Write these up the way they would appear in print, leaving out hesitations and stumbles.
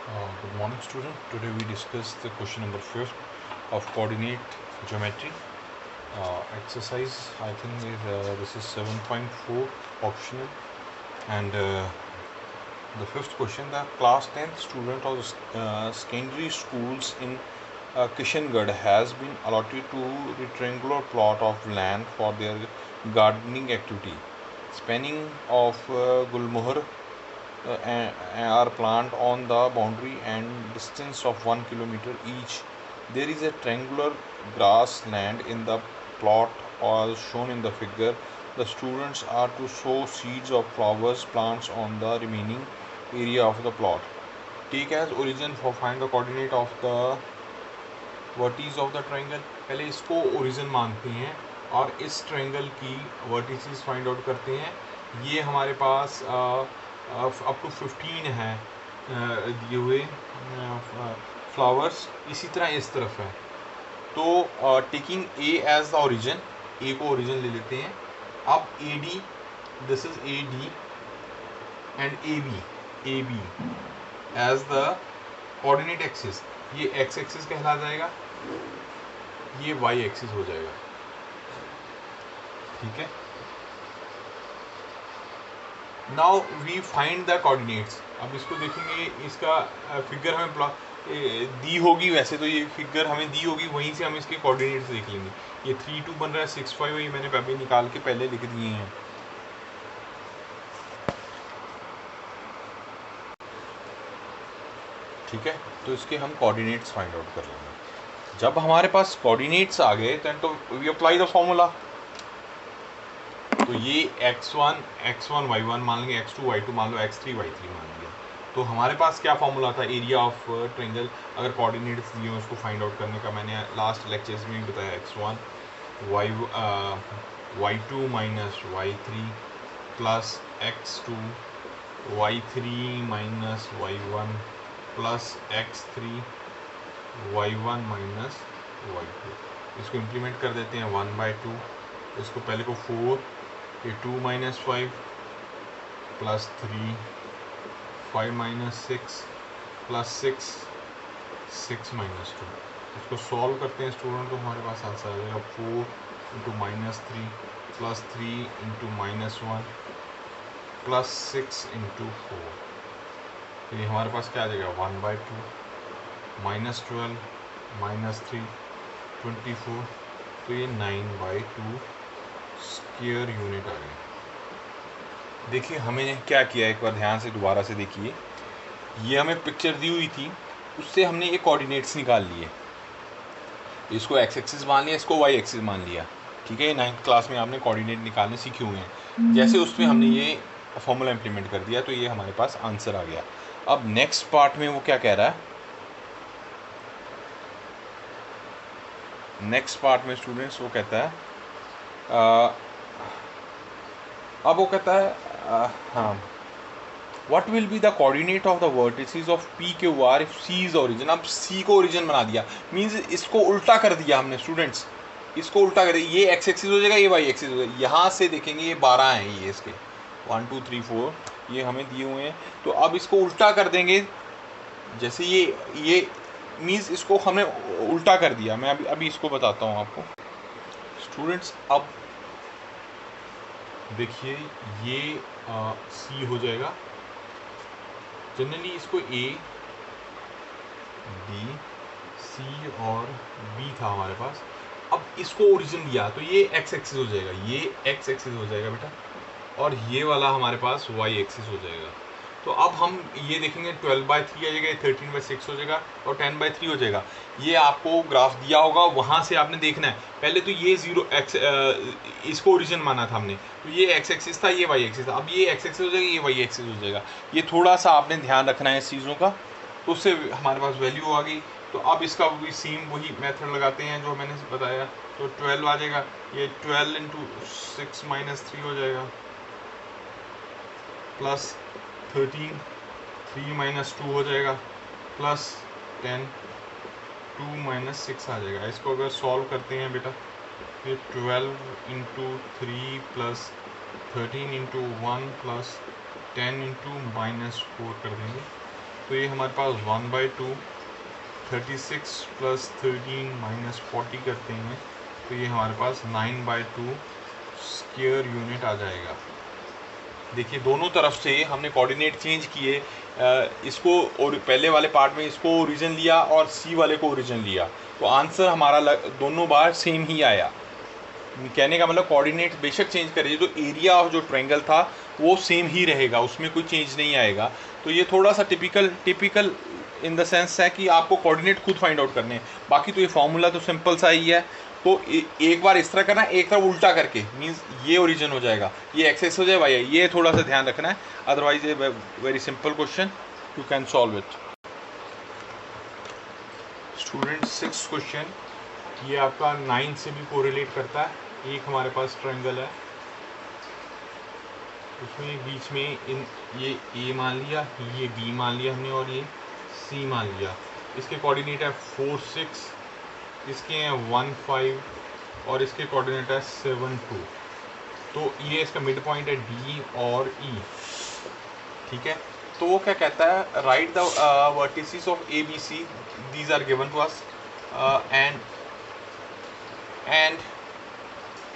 Good morning, student. Today we discuss the question number 5 of coordinate geometry. Exercise, I think this is 7.4 optional. And the fifth question, the class 10th student of secondary schools in Kishangarh has been allotted to rectangular plot of land for their gardening activity. Spanning of Gulmohar are planted on the boundary and distance of 1 kilometer each. There is a triangular grassland in the plot as shown in the figure. The students are to sow seeds of flowers plants on the remaining area of the plot. Take as origin for find the coordinate of the vertex of the triangle. पहले इसको origin मानते हैं और इस triangle की vertices find out करते हैं. ये हमारे पास अप टू 15 है दिए हुए फ्लावर्स. इसी तरह इस तरफ है. तो taking A as the origin, A को ओरिजिन ले लेते हैं. अब A D, this is A D and A B as the coordinate axis. ये एक्स एक्सिस कहला जाएगा, ये वाई एक्सिस हो जाएगा. ठीक है. Now we find the coordinates. अब इसको देखेंगे, इसका फिगर हमें दी होगी. वैसे तो ये फिगर हमें दी होगी, वहीं से हम इसके कोऑर्डिनेट्स देख लेंगे. ये 3 2 बन रहा है, 6 5 ये मैंने अभी निकाल के पहले लिख दिए हैं. ठीक है. तो इसके हम कोऑर्डिनेट्स फाइंड आउट कर लेंगे. जब हमारे पास कोऑर्डिनेट्स आ गए तो वी अप्लाई द फॉर्मूला. तो ये x1 y1 मान लेंगे, x2 y2 मान लो, x3 y3 मान लिया. तो हमारे पास क्या फॉर्मूला था एरिया ऑफ ट्रायंगल अगर कोऑर्डिनेट्स दिए उसको फाइंड आउट करने का. मैंने लास्ट लेक्चर्स में भी बताया, x1 y2 minus y3 plus x2 y3 minus y1 plus x3 y1 minus y2. इसको इम्प्लीमेंट कर देते हैं 1/2. इसको पहले को 4, ये 2 minus 5 plus 3, 5 minus 6 plus 6, 6 minus 2. इसको सॉल्व करते हैं स्टूडेंट, तो हमारे पास आंसर आ जाएगा 4 into minus 3 plus 3 into minus 1 plus 6 into 4. तो ये हमारे पास क्या आ जाएगा 1/2 माइनस 12 माइनस 3 24. तो ये 9/2 स्क्वायर यूनिट आ गया. देखिए हमें क्या किया, एक बार ध्यान से दोबारा से देखिए. ये हमें पिक्चर दी हुई थी, उससे हमने ये कोऑर्डिनेट्स निकाल लिए. इसको एक्स एक्सिस मान लिया, इसको वाई एक्सिस मान लिया. ठीक है. ये 9th क्लास में आपने कोऑर्डिनेट निकालने सीखे हुए हैं. जैसे उसमें हमने ये फॉर्मूला इंप्लीमेंट कर दिया तो ये हमारे पास आंसर आ गया. अब नेक्स्ट पार्ट में वो क्या कह रहा है, नेक्स्ट पार्ट में स्टूडेंट्स वो कहता है अब वो कहता है हाँ, what will be the coordinate of the vertices of P Q R if C is origin. अब सी को ओरिजिन बना दिया, मींस इसको उल्टा कर दिया हमने स्टूडेंट्स. इसको उल्टा कर दिया, ये एक्स एक्सिस हो जाएगा, ये वाई एक्सिस हो जाएगा. यहाँ से देखेंगे ये 12 हैं, ये इसके 1 2 3 4 ये हमें दिए हुए हैं. तो अब इसको उल्टा कर देंगे. जैसे ये मीन्स इसको हमने उल्टा कर दिया. मैं अभी इसको बताता हूँ आपको स्टूडेंट्स. अब देखिए ये सी हो जाएगा. जनरली इसको ए बी सी और बी था हमारे पास. अब इसको ओरिजिन दिया तो ये एक्स एक्सिस हो जाएगा, ये एक्स एक्सिस हो जाएगा बेटा, और ये वाला हमारे पास वाई एक्सिस हो जाएगा. तो अब हम ये देखेंगे 12/3 आ जाएगा, 13/6 हो जाएगा और 10/3 हो जाएगा. ये आपको ग्राफ दिया होगा, वहाँ से आपने देखना है. पहले तो ये 0 एक्स इसको ओरिजिन माना था हमने, तो ये एक्स एक्सिस था, ये वाई एक्सिस था. अब ये एक्स एक्सिस हो जाएगा, ये वाई एक्सिस हो जाएगा. ये थोड़ा सा आपने ध्यान रखना है इस चीज़ों का, तो उससे हमारे पास वैल्यू आ गई. तो अब इसका भी सेम वही मेथड लगाते हैं जो मैंने बताया. तो 12 आ जाएगा, ये 12 इंटू 6 माइनस 3 हो जाएगा प्लस 13 3 माइनस 2 हो जाएगा प्लस 10 2 माइनस 6 आ जाएगा. इसको अगर सॉल्व करते हैं बेटा, ये 12 into 3 plus 13 into 1 plus 10 into minus 4 कर देंगे. तो ये हमारे पास 1/2, 36 + 13 - 40 करते हैं तो ये हमारे पास 9/2 स्क्वायर यूनिट आ जाएगा। देखिए दोनों तरफ से हमने कोऑर्डिनेट चेंज किए, इसको और पहले वाले पार्ट में इसको ओरिजिन लिया और सी वाले को ओरिजिन लिया, तो आंसर हमारा दोनों बार सेम ही आया। कहने का मतलब कोऑर्डिनेट बेशक चेंज करिए, तो एरिया ऑफ जो ट्रायंगल था वो सेम ही रहेगा, उसमें कोई चेंज नहीं आएगा। तो ये थोड़ा सा टिपिकल इन द सेंस है कि आपको कोऑर्डिनेट खुद फाइंड आउट करने हैं। बाकी तो ये फॉर्मूला तो सिंपल सा ही है। तो एक बार इस तरह करना है, एक तरफ उल्टा करके, मीन्स ये ओरिजिन हो जाएगा, ये एक्सेस हो जाए वाई, ये थोड़ा सा ध्यान रखना है। अदरवाइज ये very simple question, you can solve it. Student 6 question, ये आपका 9 से भी कोरिलेट करता है। एक हमारे पास ट्रायंगल है, उसमें बीच में ये ए मान लिया, ये बी मान लिया हमने, और ये सी मान लिया। इसके कोऑर्डिनेट है 4, 6, इसके हैं 1, 5 और इसके कोऑर्डिनेट है 7, 2। तो ये इसका मिड पॉइंट है डी और ई, ठीक है। तो वो क्या कहता है, right the vertices of A B C, these are given to us, and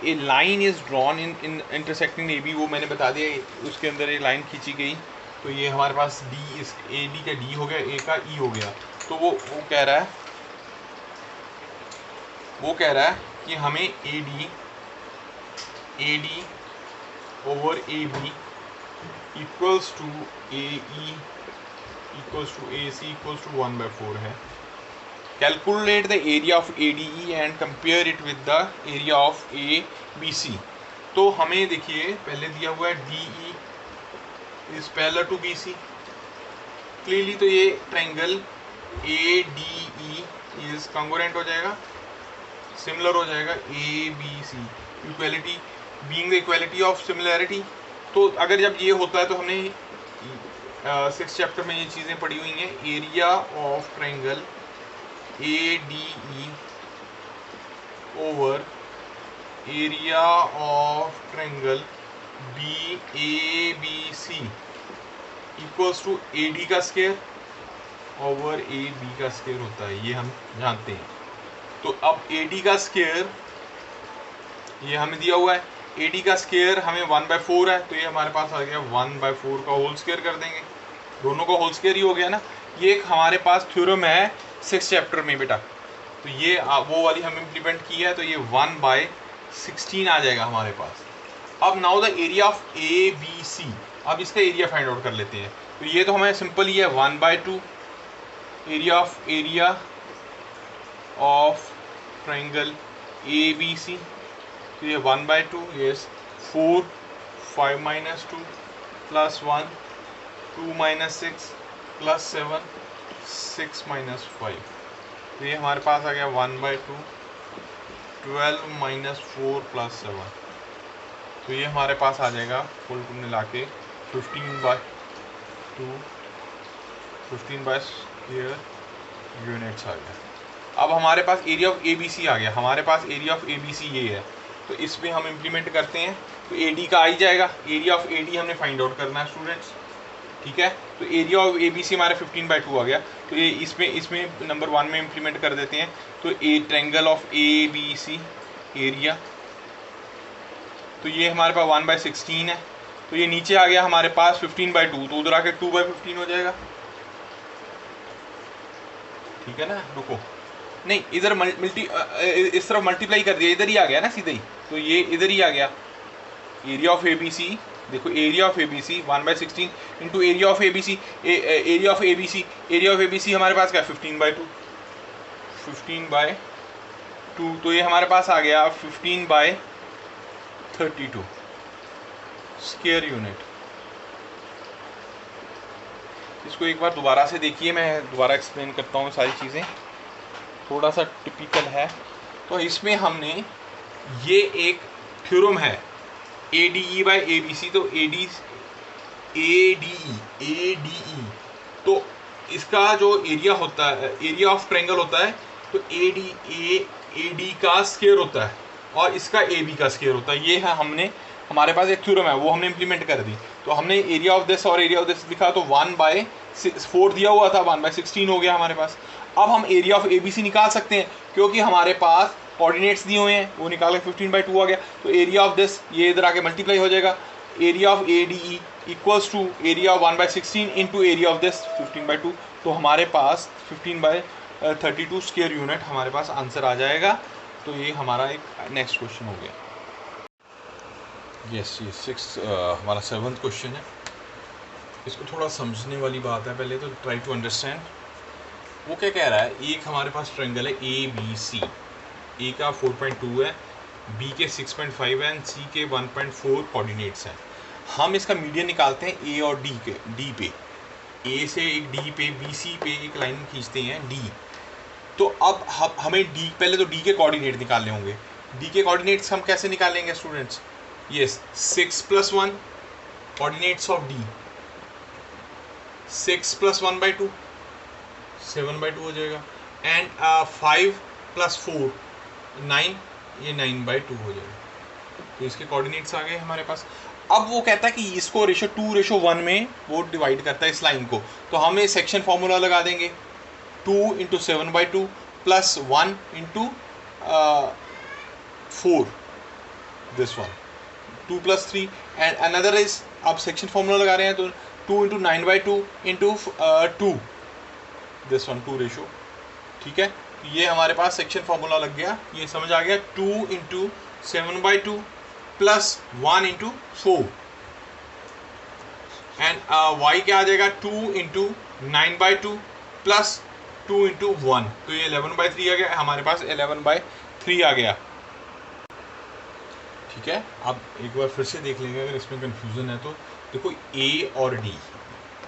a line is drawn in intersecting A B. वो मैंने बता दिया, उसके अंदर ये लाइन खींची गई। तो ये हमारे पास डी, इस ए डी का डी हो गया, ए का ई हो गया। तो वो कह रहा है कि हमें A D over A B equals to A E equals to A C equals to 1/4 है। Calculate the area of A D E and compare it with the area of A B C. तो हमें देखिए पहले दिया हुआ है D E is parallel to B C clearly, तो ये triangle A D E is congruent हो जाएगा, सिमिलर हो जाएगा A B C, equality being the equality of similarity. तो अगर जब ये होता है तो हमने 6th चैप्टर में ये चीज़ें पढ़ी हुई हैं, area of triangle A D E over area of triangle B A B C equals to A D का स्क्वायर ओवर ए बी का स्क्वायर होता है, ये हम जानते हैं। तो अब ए डी का स्क्वायर ये हमें दिया हुआ है, ए डी का स्क्वायर हमें 1/4 है, तो ये हमारे पास आ गया 1/4 का होल स्क्वायर कर देंगे, दोनों का होल स्क्वायर ही हो गया ना। ये एक हमारे पास थ्योरम है 6th चैप्टर में बेटा, तो ये वो वाली हम इम्प्लीमेंट की है, तो ये 1/16 आ जाएगा हमारे पास। अब now the area of A B C, अब इसका एरिया फाइंड आउट कर लेते हैं। तो ये तो हमें सिंपल ही है 1/2 area of triangle A B C, तो ये 1/2, ये 4, 5 - 2 + 1, 2 - 6 + 7, 6 - 5, तो ये हमारे पास आ गया 1/2, 12 - 4 + 7, तो ये हमारे पास आ जाएगा फुल मिला के 15/2, 15 स्क्वायर यूनिट्स आ गया। अब हमारे पास area of A B C आ गया, हमारे पास area of A B C ये है, तो इस पर हम इम्प्लीमेंट करते हैं। तो ए डी का आ ही जाएगा, एरिया ऑफ ए डी हमने फाइंड आउट करना है स्टूडेंट्स, ठीक है। तो area of A B C हमारे 15/2 आ गया, तो ये इसमें नंबर 1 में इम्प्लीमेंट कर देते हैं। तो a triangle of A B C area, तो ये हमारे पास 1/16 है, तो ये नीचे आ गया हमारे पास 15/2, तो उधर आके 2/15 हो जाएगा, ठीक है ना। रुको, नहीं इधर इस तरफ मल्टीप्लाई कर दिया, इधर ही आ गया ना सीधे ही, तो ये इधर ही आ गया। Area of A B C, देखो area of A B C 1/16 into area of A B C, area of A B C हमारे पास क्या है 15/2, 15/2, तो ये हमारे पास आ गया 15/32 स्क्वायर यूनिट। इसको एक बार दोबारा से देखिए, मैं दोबारा एक्सप्लेन करता हूँ सारी चीज़ें, थोड़ा सा टिपिकल है। तो इसमें हमने ये एक थ्योरम है A D E by A B C, तो ए डी ई, तो इसका जो एरिया होता है, एरिया ऑफ ट्रायंगल होता है, तो ए डी का स्क्वायर होता है और इसका ए बी का स्क्वायर होता है। ये है हमारे पास एक थ्योरम है, वो हमने इम्प्लीमेंट कर दी। तो हमने एरिया ऑफ दिस और एरिया ऑफ दिस लिखा, तो 1/16 4 दिया हुआ था, 1/16 हो गया हमारे पास। अब हम एरिया ऑफ ABC निकाल सकते हैं क्योंकि हमारे पास कोऑर्डिनेट्स दिए हुए हैं, वो निकाल के 15/2 आ गया। तो एरिया ऑफ दिस ये इधर आके मल्टीप्लाई हो जाएगा, area of ADE equals to area of 1/16 into area of this 15/2। तो हमारे पास 15/32 स्क्वायर यूनिट हमारे पास आंसर आ जाएगा। तो ये हमारा एक नेक्स्ट क्वेश्चन हो गया। यस, ये हमारा 7th क्वेश्चन है। इसको थोड़ा समझने वाली बात है, पहले तो ट्राई टू अंडरस्टैंड। वो क्या कह रहा है, एक हमारे पास ट्रायंगल है ABC, ए का 4.2 है, बी के 6.5 है एंड सी के 1.4 कोऑर्डिनेट्स हैं। हम इसका मीडियन निकालते हैं ए और डी पे। ए से एक डी पे, BC पे एक लाइन खींचते हैं D। तो अब हमें डी, पहले तो डी के कोऑर्डिनेट निकालने होंगे। डी के कोऑर्डिनेट्स हम कैसे निकालेंगे students? Yes, 6 + 1 coordinates of D, 6 + 1/2 7/2 हो जाएगा, एंड 5 + 4 9, ये 9/2 हो जाएगा। तो इसके कोऑर्डिनेट्स आ गए हमारे पास। अब वो कहता है कि इसको रेशो 2:1 में वो डिवाइड करता है इस लाइन को। तो हम ये सेक्शन फॉर्मूला लगा देंगे, 2 × 7/2 + 1 × 4, this one 2 + 3 and another is, अब सेक्शन फॉर्मूला लगा रहे हैं तो 2 × 9/2 × 2, दिस वन 2 ठीक है। ये हमारे पास सेक्शन फॉर्मूला लग गया, ये समझ आ गया। 2 × 7/2 + 1 × 4 एंड y क्या आ जाएगा, 2 × 9/2 + 2 × 1, तो ये 11/3 आ गया हमारे पास, 11/3 आ गया। ठीक है, अब एक बार फिर से देख लेंगे अगर इसमें कंफ्यूजन है तो। देखो A और D,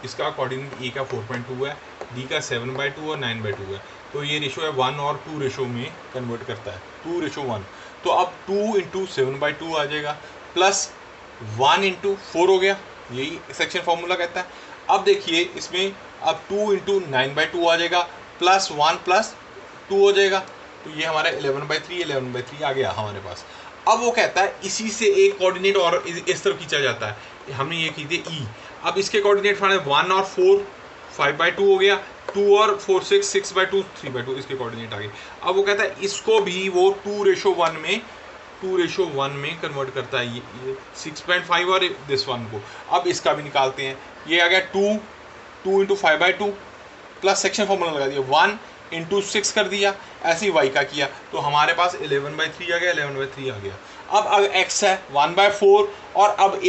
इसका कोऑर्डिनेट A का 4.2 है, D का 7/2 और 9/2 है। तो ये रेशो है 1 और 2 रेशो में कन्वर्ट करता है, 2:1। तो अब 2 × 7/2 आ जाएगा प्लस 1 × 4 हो गया, यही सेक्शन फॉर्मूला कहता है। अब देखिए इसमें अब 2 × 9/2 आ जाएगा प्लस 1 + 2 हो जाएगा। तो ये हमारा 11/3 आ गया हमारे पास। अब वो कहता है इसी से एक कोऑर्डिनेट और इस तरफ खींचा जाता है, हमने ये खींचे E। अब इसके कोऑर्डिनेट फाइंड 1 और 4 5/2 हो गया, 2 और 4 6 6/2 3/2 इसके कोऑर्डिनेट आ गए। अब वो कहता है इसको भी वो 2:1 में कन्वर्ट करता है, ये 6.5 और दिस वन को। अब इसका भी निकालते हैं, ये आ गया 2 × 5/2 प्लस सेक्शन फॉर्मूला लगा दिया, 1 × 6 कर दिया, ऐसे ही y का किया। तो हमारे पास 11/3 आ गया, 11/3 आ गया। अब x है 1/4 और अब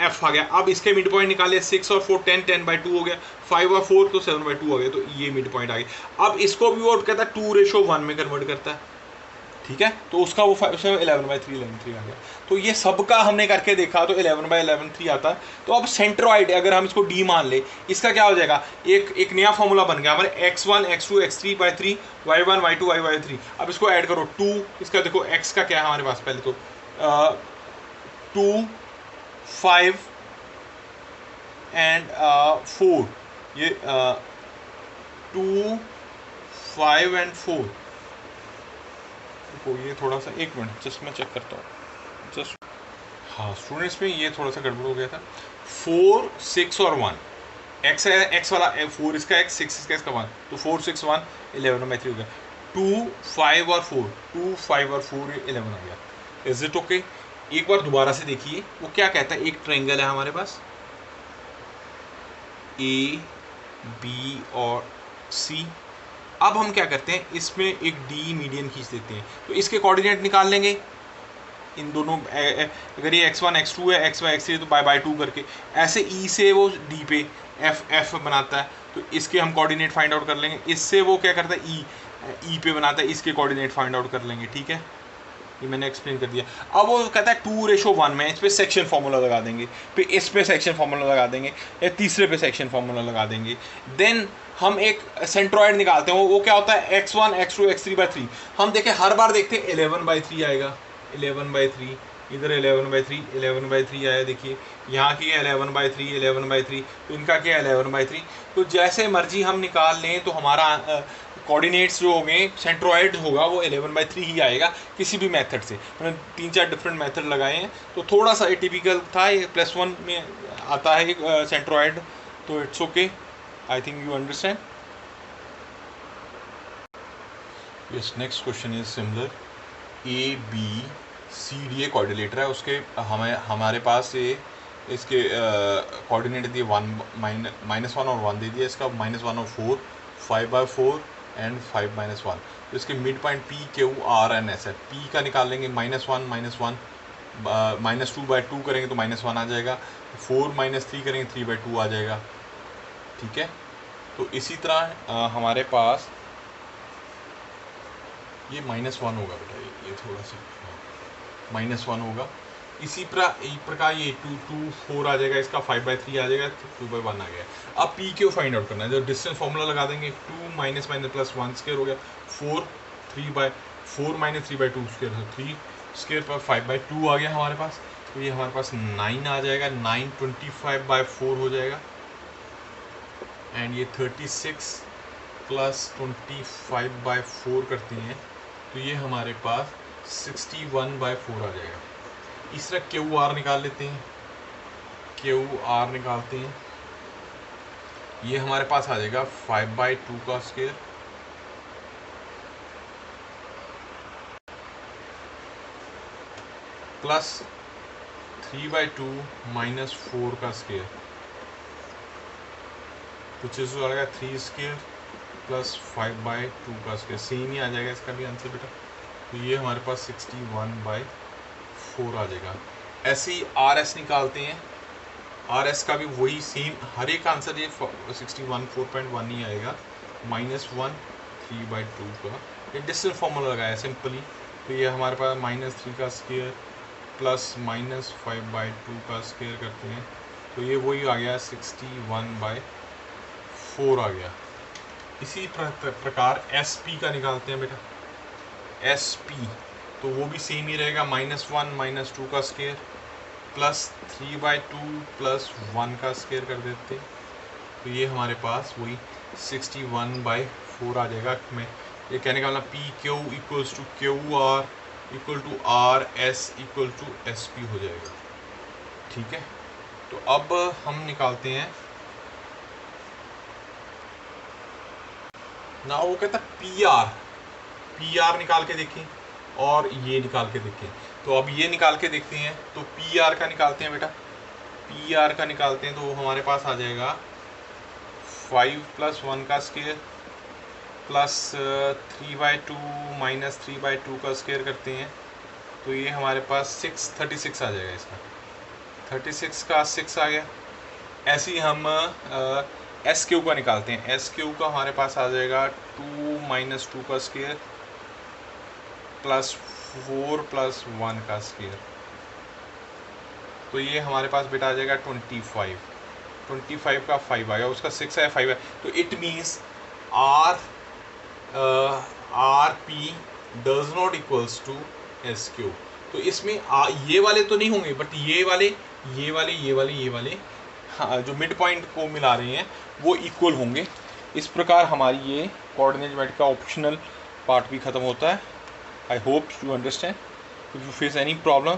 f आ गया। अब इसके मिड पॉइंट निकाले, 6 और 4 10, 10/2 हो गया, 5 और 4 तो 7/2 हो गया। तो ये मिड पॉइंट आ गया। अब इसको भी वो कहता है 2:1 में कन्वर्ट करता है, ठीक है। तो उसका वो 11/3 आ गया। तो ये सबका हमने करके देखा तो 11/3 आता है। तो अब सेंट्रोइड अगर हम इसको D मान ले, इसका क्या हो जाएगा, एक नया फॉर्मूला बन गया हमारे, x1 x2 x3/3 y1 y2 y3। अब इसको ऐड करो 2, इसका देखो x का क्या है हमारे पास, पहले तो 2 5 एंड 4, ये 2 5 एंड 4। ये थोड़ा सा, एक मिनट जस्ट मैं चेक करता हूँ जस्ट। हाँ स्टूडेंट्स में ये थोड़ा सा गड़बड़ हो गया था। 4 6 और 1, x है, x वाला 4 इसका x, 6 इसका, इसका 1, तो 4 6 1 11/3 हो गया। 2 5 और 4, 2 5 और 4 11 आ गया। Is it okay? एक बार दोबारा से देखिए वो क्या कहता है। एक ट्रायंगल है हमारे पास A B और C। अब हम क्या करते हैं, इसमें एक D मीडियन खींच देते हैं, तो इसके कोऑर्डिनेट निकाल लेंगे इन दोनों। अगर ये x1 x2 है, xy x3 तो बाय 2 करके ऐसे E से वो D पे f बनाता है, तो इसके हम कोऑर्डिनेट फाइंड आउट कर लेंगे। इससे वो क्या करता है, E पे बनाता है, इसके कोऑर्डिनेट फाइंड आउट कर लेंगे, ठीक है। ये मैंने एक्सप्लेन कर दिया। अब वो कहता है 2:1 में इस पर सेक्शन फार्मूला लगा देंगे, फिर इस पे सेक्शन फार्मूला लगा देंगे, या तीसरे पे सेक्शन फार्मूला लगा देंगे। देन हम एक सेंट्रोइड निकालते हैं, वो क्या होता है, x1 x2 x3/3। हम देखें हर बार देखते हैं 11/3 आएगा, 11/3 इधर 11/3 आया। देखिए यहाँ की 11/3 तो इनका क्या है 11/3। तो जैसे मर्जी हम निकाल लें तो हमारा कोऑर्डिनेट्स जो होंगे, सेंट्रोइड होगा वो 11/3 ही आएगा किसी भी मेथड से। मैंने 3-4 डिफरेंट मेथड लगाए हैं, तो थोड़ा सा टिपिकल था। ये +1 में आता है सेंट्रोइड तो it's okay, I think you understand. Yes, next question is similar. A B C D a coordinator है, उसके हमारे पास ये इसके कोऑर्डिनेट दिए 1 -1 और 1 दे दिया. इसका -1 और 4, 5/4 एंड 5-1. तो इसके mid point P Q R N S है. पी का निकाल लेंगे -1 -2/2 करेंगे तो -1 आ जाएगा. 4 -3 करेंगे 3/2 आ जाएगा. ठीक है, तो इसी तरह हमारे पास ये -1 होगा बेटा, ये थोड़ा सा -1 होगा. इसी प्रकार ये 2 4 आ जाएगा, इसका 5/3 आ जाएगा, 2/1 आ गया. अब पी क्यू फाइंड आउट करना है. जब डिस्टेंस फॉर्मूला लगा देंगे 2 - -1 स्क्वायर हो गया 4 -3/2 स्क्वायर 3 स्क्वायर पर 5/2 आ गया हमारे पास. तो ये हमारे पास 9 आ जाएगा. 9 25/4 हो जाएगा. एंड ये 36 + 25/4 करते हैं तो ये हमारे पास 61/4 आ जाएगा. इस तरह क्यू आर निकाल लेते हैं. क्यू आर निकालते हैं, ये हमारे पास आ जाएगा 5/2 का स्क्वायर प्लस 3/2 - 4 का स्क्वायर. तो चीज़ आ जाएगा 3 स्क्वायर प्लस 5/2 का स्क्वायर. सेम ही आ जाएगा इसका भी आंसर बेटा. तो ये हमारे पास 61/4 आ जाएगा. ऐसे ही आर एस निकालते हैं. आर एस का भी वही सेम, हर एक आंसर ये 61/4.1 ही आएगा. -1 3/2 का ये डिस्टेंस फॉर्मूला लगाया सिंपली. तो ये हमारे पास -3 का स्क्वायर प्लस -5/2 का स्क्वायर करते हैं तो ये वही आ गया 61/4 आ गया. इसी प्रकार एस पी का निकालते हैं बेटा. एस पी तो वो भी सेम ही रहेगा. -1 - 2 का स्क्वायर प्लस 3/2 प्लस 1 का स्क्वायर कर देते हैं. तो ये हमारे पास वही 61/4 आ जाएगा. मैं ये कहने का मतलब P Q equals to Q R equal to R S equal to S P हो जाएगा. ठीक है, तो अब हम निकालते हैं ना. वो कहता है पी आर निकाल के देखें और ये निकाल के देखें. तो अब ये निकाल के देखते हैं. तो पी आर का निकालते हैं बेटा. पी आर का निकालते हैं तो हमारे पास आ जाएगा 5 + 1 का स्क्वायर प्लस 3/2 - 3/2 का स्क्वायर करते हैं तो ये हमारे पास 36 आ जाएगा. इसका 36 का 6 आ गया. ऐसे ही हम एस क्यू का निकालते हैं. एस क्यू का हमारे पास आ जाएगा 2 - 2 का स्क्वायर प्लस 4 + 1 का स्क्वायर. तो ये हमारे पास बेटा आ जाएगा 25 का 5 आएगा. उसका 6 है 5 है. तो it means R P does not equals to S Q. तो इसमें ये वाले तो नहीं होंगे बट ये वाले हाँ, जो मिड पॉइंट को मिला रहे हैं वो इक्वल होंगे. इस प्रकार हमारी ये कोऑर्डिनेट ज्योमेट्री का ऑप्शनल पार्ट भी ख़त्म होता है. I hope you understand. If you face any problem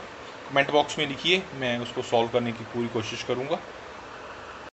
comment box में लिखिए, मैं उसको सॉल्व करने की पूरी कोशिश करूँगा.